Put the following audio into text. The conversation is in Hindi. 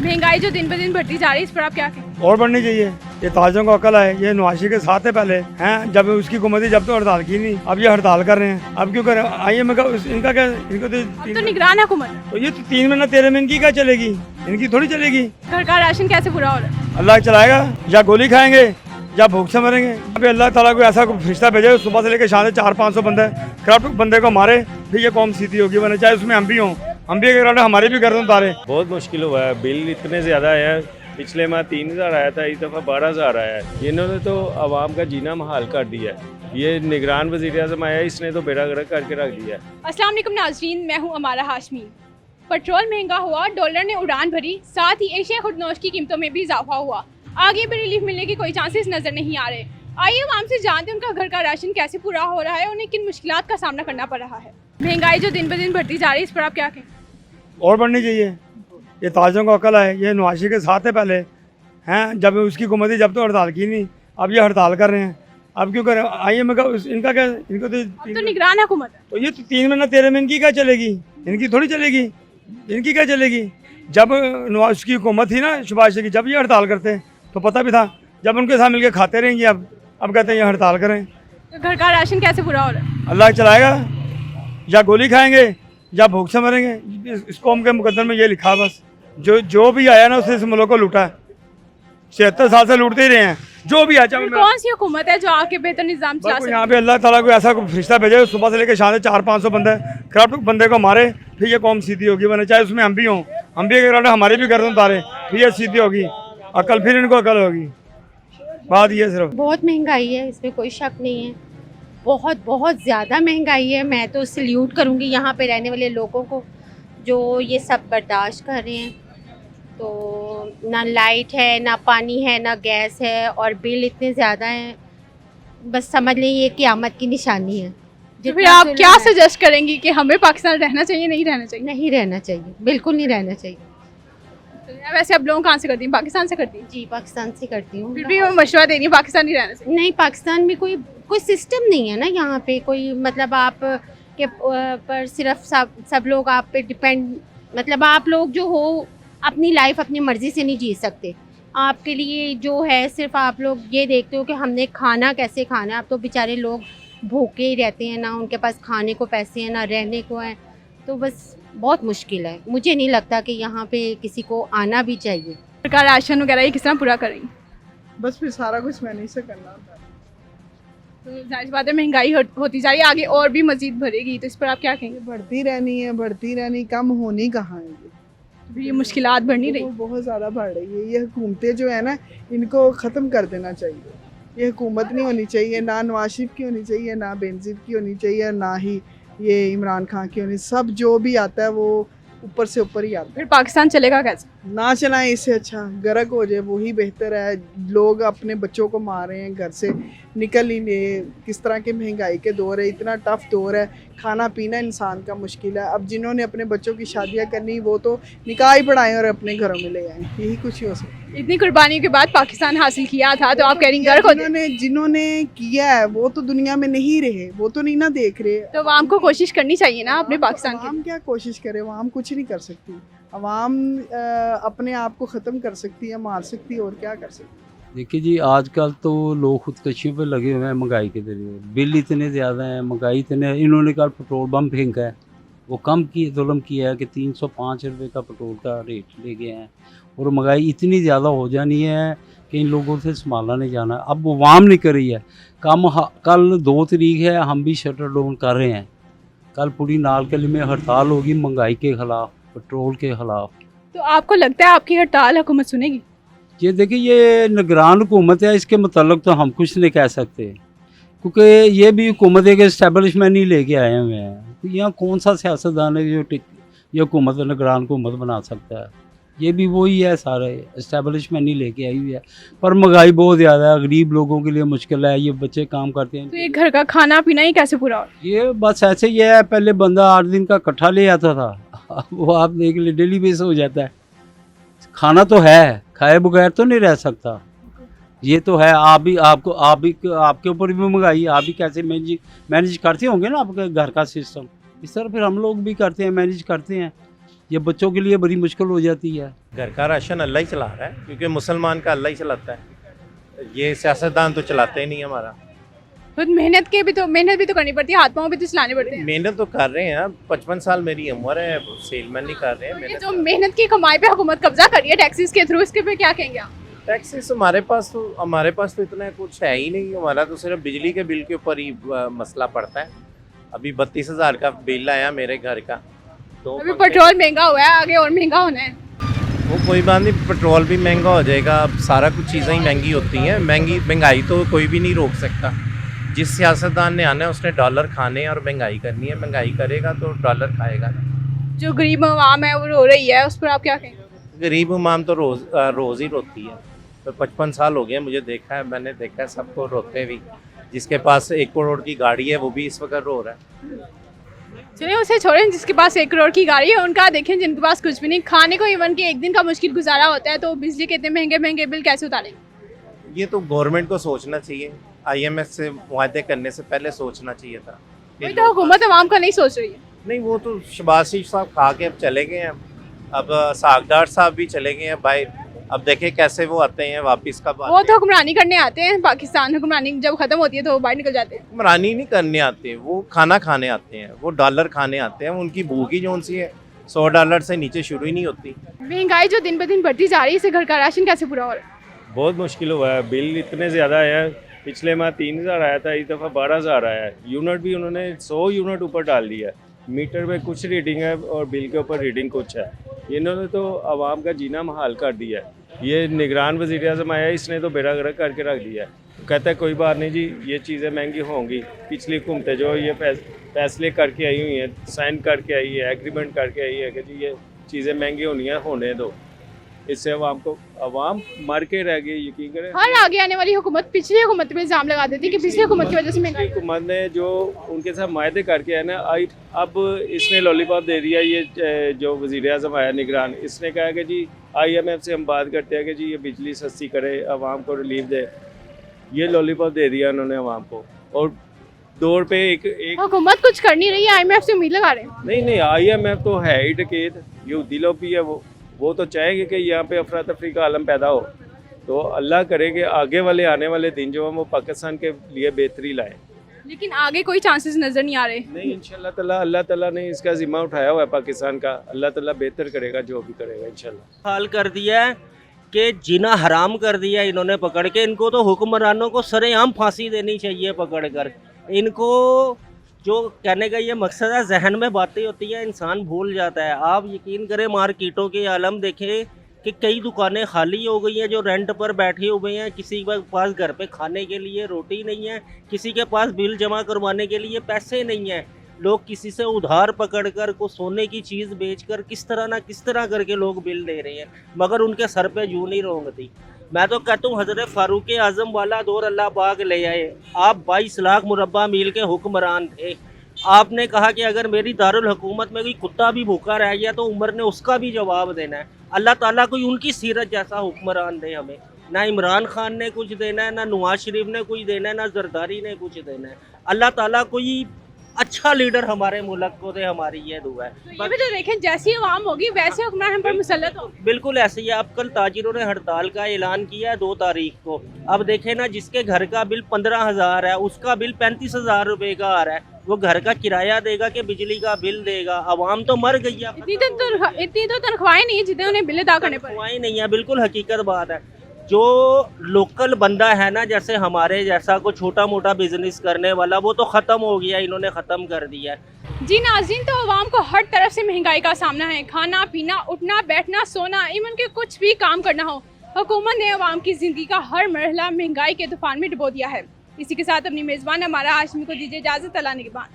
महंगाई जो दिन ब दिन बढ़ती जा रही है, इस पर आप क्या कहें? और बढ़नी चाहिए। ये ताजों को अकल है, ये नवाशी के साथ है पहले हैं, जब उसकी हुकूमत थी जब तो हड़ताल की नहीं, अब ये हड़ताल कर रहे हैं। अब क्यों कर रहे हैं? IMF का इनका क्या, इनको तो निगरान हुकूमत है। तो ये तो 3 महीना 13 में इनकी क्या चलेगी, इनकी थोड़ी चलेगी। घर का राशन कैसे पूरा हो रहा है? अल्लाह चलाएगा, या गोली खाएंगे या भूख से मरेंगे। अभी अल्लाह ताला को ऐसा फरिश्ता भेजे सुबह से लेकर शाम से 400-500 बंदे करप्ट बंदे को मारे, फिर ये कौम सीधी होगी, वरना चाहे उसमें हम भी हों, हम भी अगर हमारे भी गर्दन उतारे। बहुत मुश्किल हुआ है, बिल इतने ज़्यादा है। पिछले माह 3000 आया था, इस दफ़ा 12000 आया है। इन्होंने तो आवाम का जीना महाल कर दिया है। ये निगरान वज़ीर-ए-आज़म आया, इसने तो बेड़ा गर्क करके रख दिया है। अस्सलाम वालेकुम नाज़रीन, मैं हूं अमारा हाशमी। पेट्रोल महंगा हुआ, डॉलर ने उड़ान भरी, साथ ही एशिया खुदनोश की कीमतों में भी इजाफा हुआ। आगे भी रिलीफ मिलने की कोई चांसेस नज़र नहीं आ रहे। आइए आवाम से जानते हैं उनका घर का राशन कैसे पूरा हो रहा है, उन्हें किन मुश्किलात का सामना करना पड़ रहा है। महंगाई जो दिन ब दिन बढ़ती जा रही है, इस पर आप क्या कहें? और बढ़नी चाहिए। ये ताजों को अकल है, ये नवाशी के साथ है पहले हैं, जब उसकी हुकूमत थी जब तो हड़ताल की नहीं, अब ये हड़ताल कर रहे हैं। अब क्यों कर रहे हैं? IMF का इनका क्या, इनको तो निगरान हुकूमत है। तो ये तो 3 महीना 13 में इनकी क्या चलेगी, इनकी थोड़ी चलेगी, इनकी क्या चलेगी। जब नवाज की हुकूमत थी ना शहबाज शरीफ की, जब ये हड़ताल करते तो पता भी था, जब उनके साथ मिलकर खाते रहेंगे। अब कहते हैं ये हड़ताल करें। तो घर का राशन कैसे पूरा हो रहा है? अल्लाह चलाएगा, या गोली खाएंगे या भूख से मरेंगे। इस कौम के मुकद्दर में ये लिखा, बस जो भी आया ना उसने इस मुल्क को लूटा है। 76 साल से लूटते ही रहे हैं, जो भी आया। कौन सी हुकूमत है जो आके बेहतर निजाम चला सकती है? यहाँ पे अल्लाह ताला को ऐसा फरिश्ता भेजे सुबह से लेकर शाम से 400-500 बंदे करप्ट बंदे को मारे, फिर ये कौम सीधी होगी, वरना चाहे उसमें हम भी हों, हम भी अगर हमारे भी गर्दन उतारे, फिर ये सीधी होगी। अकल फिर इनको अकल होगी। बात ये सिर्फ बहुत महंगाई है, इसमें कोई शक नहीं है। बहुत बहुत ज़्यादा महंगाई है। मैं तो सल्यूट करूँगी यहाँ पे रहने वाले लोगों को जो ये सब बर्दाश्त कर रहे हैं। तो ना लाइट है, ना पानी है, ना गैस है, और बिल इतने ज़्यादा हैं, बस समझ लें ये क़यामत की निशानी है। तो फिर आप क्या सजेस्ट करेंगी कि हमें पाकिस्तान रहना चाहिए, नहीं रहना चाहिए? नहीं रहना चाहिए, बिल्कुल नहीं रहना चाहिए। तो वैसे आप लोग कहाँ से करती हैं? पाकिस्तान से करती हैं? जी, पाकिस्तान से करती हूँ। फिर भी वो मशवरा दे रही है पाकिस्तान नहीं रहना चाहिए? नहीं, पाकिस्तान में कोई सिस्टम नहीं है ना यहाँ पे, कोई मतलब आप के पर सिर्फ सब लोग आप पे डिपेंड, मतलब आप लोग जो हो अपनी लाइफ अपनी मर्ज़ी से नहीं जी सकते। आपके लिए जो है सिर्फ आप लोग ये देखते हो कि हमने खाना कैसे खाना है। अब तो बेचारे लोग भूखे ही रहते हैं, ना उनके पास खाने को पैसे हैं, ना रहने को है। तो बस बहुत मुश्किल है। मुझे नहीं लगता कि यहाँ पे किसी को आना भी चाहिए। सरकार राशन वगैरह ये किस तरह पूरा करेंगी? बस फिर सारा कुछ मैंने से करना होता है। तो जाहिर सी बात है महंगाई होती जा रही है, आगे और भी मजीद बढ़ेगी, तो इस पर आप क्या कहेंगे? बढ़ती रहनी, कम होनी कहाँ है। फिर ये मुश्किलात बढ़ नहीं रही? बहुत ज़्यादा बढ़ रही है। ये हुकूमतें जो है ना, इनको ख़त्म कर देना चाहिए। ये हुकूमत नहीं होनी चाहिए, ना नवाज शरीफ की होनी चाहिए, ना बेनज़ीर की होनी चाहिए, ना ही ये इमरान खान की होनी। सब जो भी आता है वो ऊपर से ऊपर ही आता है। फिर पाकिस्तान चलेगा कैसे? ना चलाएं, इससे अच्छा गर्क हो जाए वही बेहतर है। लोग अपने बच्चों को मार रहे हैं, घर से निकल ही नहीं। किस तरह के महंगाई के दौर है, इतना टफ दौर है, खाना पीना इंसान का मुश्किल है। अब जिन्होंने अपने बच्चों की शादियां करनी वो तो निकाह ही पढ़ाएं और अपने घरों में ले आएं, यही कुछ ही हो सकता है। इतनी कुर्बानियों के बाद पाकिस्तान हासिल किया था, तो आप कह रही गर्क जिन्होंने किया है वो तो दुनिया में नहीं रहे, वो तो नहीं ना देख रहे। तो आवाम को कोशिश करनी चाहिए ना अपने पाकिस्तान की। आवाम क्या कोशिश करे, आवाम कुछ नहीं कर सकती। आवाम अपने आप को ख़त्म कर सकती है, मार सकती है, और क्या कर सकती है। देखिए जी, आजकल तो लोग खुदकशियों पे लगे हुए हैं महंगाई के जरिए। बिल इतने ज़्यादा हैं, महंगाई इतने, इन्होंने कल पेट्रोल बम फेंका है, वो कम की जुल्म किया है कि 305 रुपये का पेट्रोल का रेट ले गए हैं। और महंगाई इतनी ज़्यादा हो जानी है कि इन लोगों से संभाला नहीं जाना। अब आवाम नहीं कर रही है काम। कल 2 तारीख है, हम भी शटर डाउन कर रहे हैं। कल पूरी नालकली में हड़ताल होगी महंगाई के ख़िलाफ़, पेट्रोल के ख़िलाफ़। तो आपको लगता है आपकी हड़ताल हुकूमत सुनेगी? ये देखिए, ये निगरान हुकूमत है, इसके मतलब तो हम कुछ नहीं कह सकते, क्योंकि ये भी हुकूमत एक इस्टेबलिशमेंट ही लेके आए हुए हैं। तो यहाँ कौन सा सियासतदान है जो ये हुकूमत निगरान हुकूमत बना सकता है? ये भी वही है, सारे इस्टेबलिशमेंट ही लेके आई हुई है। पर महंगाई बहुत ज़्यादा है, गरीब लोगों के लिए मुश्किल है। ये बच्चे काम करते हैं, तो ये घर का खाना पीना ही कैसे पूरा हो? ये बस ऐसे ही है। पहले बंदा 8 दिन का इकट्ठा ले आता था, वो आप देख ले डेली बेस हो जाता है। खाना तो है, खाए बगैर तो नहीं रह सकता। ये तो है। आपके ऊपर भी महंगाई, आप भी कैसे मैनेज करते होंगे ना आपके घर का सिस्टम। इस तरह फिर हम लोग भी करते हैं, मैनेज करते हैं। ये बच्चों के लिए बड़ी मुश्किल हो जाती है। घर का राशन अल्लाह ही चला रहा है, क्योंकि मुसलमान का अल्लाह ही चलाता है। ये सियासतदान तो चलाते ही नहीं हमारा। खुद मेहनत भी तो करनी पड़ती है, हाथ पाँव भी तो चलाने पड़ते हैं। मेहनत तो कर रहे हैं, 55 साल मेरी उम्र है, सेलमैन नहीं कर रहे हैं ये मेहनत। जो मेहनत की कमाई पे हुकूमत कब्जा कर रही है टैक्सेस के थ्रू, इसके पे क्या कहेंगे आप? टैक्सेस हमारे पास तो इतना कुछ है ही नहीं। हमारा तो सिर्फ बिजली के बिल के ऊपर ही मसला पड़ता है। अभी 32,000 का बिल आया मेरे घर का। तो अभी पेट्रोल महंगा हुआ है, आगे और महंगा होना है। वो कोई बात नहीं, पेट्रोल भी महंगा हो जाएगा। अब सारा कुछ चीज़ें ही महंगी होती हैं। महंगाई तो कोई भी नहीं रोक सकता। जिस सियासतदान ने आना है उसने डॉलर खाने और महंगाई करनी है। महंगाई करेगा तो डॉलर खाएगा। जो गरीब आवाम है वो रो रही है, उस पर आप क्या कहेंगे? गरीब उमाम तो रोज़ ही रोती है। तो 55 साल हो गए मुझे देखा है, मैंने देखा है सबको रोते भी। जिसके पास 1 करोड़ की गाड़ी है वो भी इस वक्त रो रहा है। चलिए उसे छोड़ें, जिसके पास 1 करोड़ की गाड़ी है उनका देखें, जिनके पास कुछ भी नहीं, खाने को इवन के एक दिन का मुश्किल गुजारा होता है, तो बिजली के इतने महंगे बिल कैसे उतारेंगे? ये तो गवर्नमेंट को सोचना चाहिए। IMF से वायदे करने से पहले सोचना चाहिए था। वही तो हुकूमत अवाम का नहीं सोच रही है। नहीं, वो तो शहबाज शरीफ साहब खा के अब चले गए हैं। अब सागदार साहब भी चले गए हैं बाहर। अब देखें कैसे वो आते हैं वापस। कब वो तो हुक्मरानी करने आते हैं, पाकिस्तान हुक्मरानी जब खत्म होती है तो वो बाहर निकल जाते हैं। हुक्मरानी नहीं करने आते, वो खाना खाने आते हैं, वो डॉलर खाने आते हैं। उनकी भूख ही जोन सी है, $100 से नीचे शुरू ही नहीं होती। महंगाई जो दिन ब दिन बढ़ती जा रही है, इससे घर का राशन कैसे पूरा हो रहा है? बहुत मुश्किल हुआ है। बिल इतने ज़्यादा है। पिछले माह 3,000 आया था, इस दफ़ा 12,000 आया है। यूनिट भी उन्होंने 100 यूनिट ऊपर डाल दिया है। मीटर पे कुछ रीडिंग है और बिल के ऊपर रीडिंग कुछ है। इन्होंने तो आवाम का जीना मुहाल कर दिया है। ये निगरान वज़ीर-ए-आज़म आया, इसने तो बेड़ा गर्क करके रख दिया है। कहता है कोई बात नहीं जी, ये चीज़ें महंगी होंगी। पिछली हुकूमतें जो ये फैसले करके आई हुई हैं, साइन करके आई है, एग्रीमेंट करके आई है कि जी ये चीज़ें महंगी होनी है, होने दो। इससे आवाम मर के रह गई। यकीन करें, हर आगे आने वाली हुकूमत पिछली हुकूमत पे इल्जाम लगा देती है कि पिछली हुकूमत की वजह से महंगाई। पिछली हुकूमत ने जो उनके साथ मायदे करके है ना, अब इसने लॉलीपॉप दे दिया। ये जो वज़ीर-ए-आज़म आया निगरान, इसने कहा कि जी IMF से हम बात करते हैं कि जी ये बिजली सस्ती करे, आवाम को रिलीफ दे। ये लॉलीपॉप दे दिया उन्होंने आवाम को। और दौर पे एक हुकूमत कुछ कर नहीं रही है, IMF से उम्मीद लगा रहे हैं। नहीं, IMF तो है ही डकैत, यहूदी लोग भी है। वो तो चाहेंगे कि यहाँ पे अफरा तफरी का आलम पैदा हो। तो अल्लाह करे कि आगे वाले आने वाले दिन जो हैं वो पाकिस्तान के लिए बेहतरी लाएं। लेकिन आगे कोई चांसेस नजर नहीं आ रहे। नहीं, इंशाल्लाह ताला अल्लाह ताला ने इसका जिम्मा उठाया हुआ है पाकिस्तान का। अल्लाह ताला बेहतर करेगा, जो भी करेगा इंशाल्लाह। हाल कर दिया है कि जीना हराम कर दिया इन्होंने पकड़ के। इनको तो हुक्मरानों को सरेआम फांसी देनी चाहिए पकड़ कर। इनको जो कहने का ये मकसद है, जहन में बातें होती हैं, इंसान भूल जाता है। आप यकीन करें, मार्केटों के आलम देखें कि कई दुकानें खाली हो गई हैं, जो रेंट पर बैठे हुए हैं। किसी के पास घर पे खाने के लिए रोटी नहीं है, किसी के पास बिल जमा करवाने के लिए पैसे नहीं हैं। लोग किसी से उधार पकड़कर को सोने की चीज़ बेचकर किस तरह करके लोग बिल दे रहे हैं, मगर उनके सर पे जूं नहीं रोंगती। मैं तो कहता हूँ हज़रत फ़ारूक आज़म वाला दौर अल्लाह पाक ले आए। आप 22 लाख मुरब्बा मील के हुक्मरान थे। आपने कहा कि अगर मेरी दारुल हुकूमत में कोई कुत्ता भी भूखा रह गया तो उमर ने उसका भी जवाब देना है। अल्लाह ताला कोई उनकी सीरत जैसा हुक्मरान दे हमें। ना इमरान खान ने कुछ देना है, ना नवाज शरीफ ने कुछ देना है, ना जरदारी ने कुछ देना है। अल्लाह ताला कोई अच्छा लीडर हमारे मुल्क को दे, हमारी ये दुआ है। तो ये भी तो देखें, जैसी आवाम होगी वैसे हुक्मरान हम पर मुसल्लत होंगे। बिल्कुल ऐसे ही। अब कल ताजिरों ने हड़ताल का ऐलान किया है 2 तारीख को। अब देखें ना, जिसके घर का बिल 15,000 है, उसका बिल 35,000 रुपये का आ रहा है। वो घर का किराया देगा कि बिजली का बिल देगा? आवाम तो मर गई है। इतनी तो तनख्वाहें नहीं है जितने उन्हें बिल अदा करने पड़े। तनख्वाहें नहीं है, बिल्कुल हकीकत बात है। जो लोकल बंदा है ना, जैसे हमारे जैसा कोई छोटा मोटा बिजनेस करने वाला, वो तो ख़त्म हो गया, इन्होंने ख़त्म कर दिया है। जी नाज़रीन, तो आवाम को हर तरफ से महंगाई का सामना है। खाना पीना, उठना बैठना, सोना, इवन के कुछ भी काम करना हो, हुकूमत ने आवाम की ज़िंदगी का हर मरहला महंगाई के तूफान में डुबो दिया है। इसी के साथ अपनी मेज़बान हमारा हाशमी को दीजिए इजाज़त। अल्लाह निगहबान।